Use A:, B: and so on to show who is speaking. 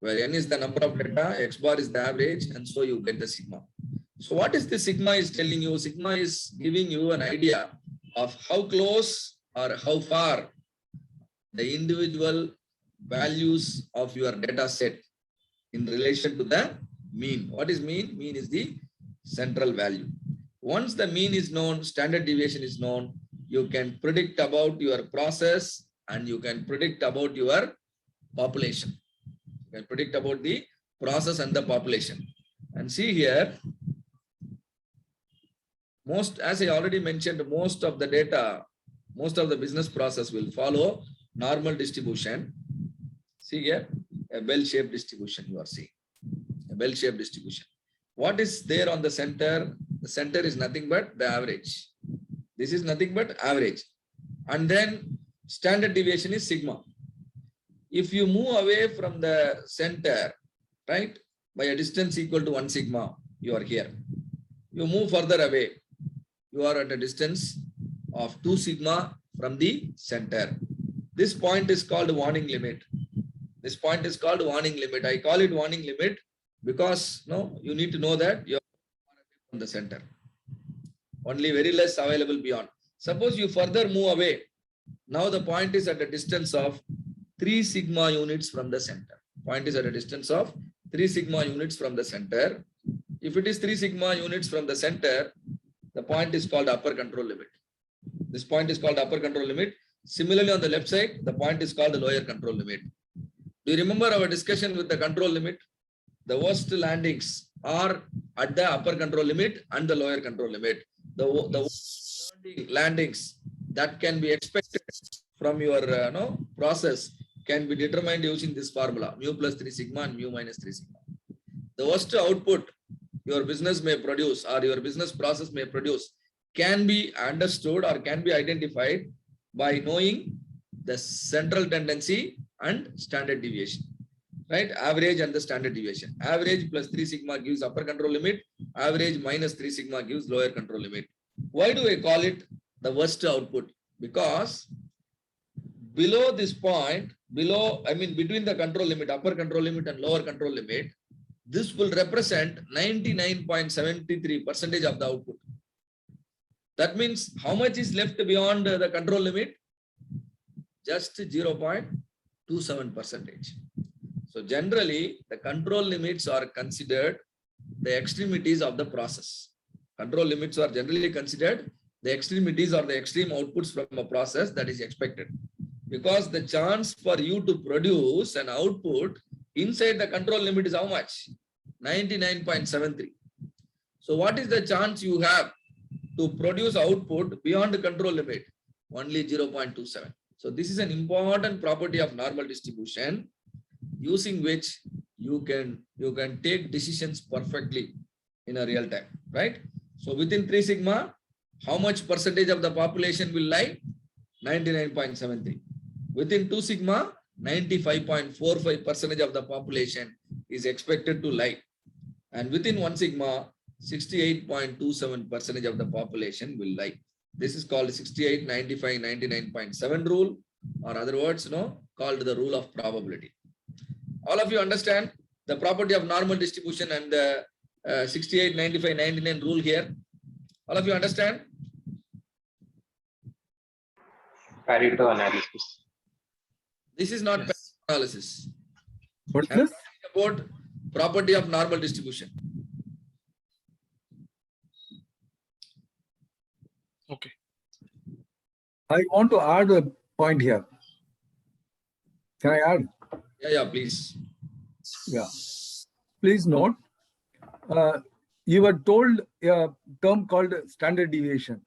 A: where n is the number of data, x bar is the average, and so you get the sigma. So what is the sigma is telling you? Sigma is giving you an idea of how close or how far the individual values of your data set in relation to the mean. What is mean? Mean is the central value. Once the mean is known, standard deviation is known, you can predict about your process and you can predict about your population. You can predict about the process and the population. And see here, as I already mentioned, most of the data, most of the business process will follow normal distribution. See here, a bell-shaped distribution you are seeing, a bell-shaped distribution. What is there on the center? The center is nothing but the average. This is nothing but average. And then standard deviation is sigma. If you move away from the center, right, by a distance equal to 1 sigma, you are here. You move further away, you are at a distance of 2 sigma from the center. This point is called warning limit. This point is called warning limit. I call it warning limit because you need to know that you are from the center. Only very less available beyond. Suppose you further move away. Now the point is at a distance of 3 sigma units from the center. Point is at a distance of 3 sigma units from the center. If it is 3 sigma units from the center, the point is called upper control limit. This point is called upper control limit. Similarly, on the left side, the point is called the lower control limit. Do you remember our discussion with the control limit? The worst landings are at the upper control limit and the lower control limit. The worst landings that can be expected from your process can be determined using this formula, mu plus 3 sigma and mu minus 3 sigma. The worst output your business may produce or your business process may produce can be understood or can be identified by knowing the central tendency and standard deviation, right? Average and the standard deviation. Average plus 3 sigma gives upper control limit. Average minus 3 sigma gives lower control limit. Why do I call it the worst output? Because below this point, between the control limit, upper control limit and lower control limit, this will represent 99.73% of the output. That means how much is left beyond the control limit? Just 0.27%. So generally, the control limits are considered the extremities of the process. Control limits are generally considered the extremities or the extreme outputs from a process that is expected. Because the chance for you to produce an output inside the control limit is how much? 99.73. So what is the chance you have to produce output beyond the control limit? Only 0.27. So this is an important property of normal distribution using which you can take decisions perfectly in a real time, right? So within 3 sigma, how much percentage of the population will lie? 99.73. Within 2 sigma, 95.45% of the population is expected to lie. And within 1 sigma, 68.27% of the population will lie. This is called 68, 95, 99.7 rule, or other words, called the rule of probability. All of you understand the property of normal distribution and the 68, 95, 99 rule here? All of you understand?
B: Pareto analysis.
A: This is not Pareto analysis.
C: What's this?
A: About property of normal distribution.
D: Okay.
C: I want to add a point here. Can I add?
A: Yeah, please.
C: Yeah. Please note, you were told a term called standard deviation.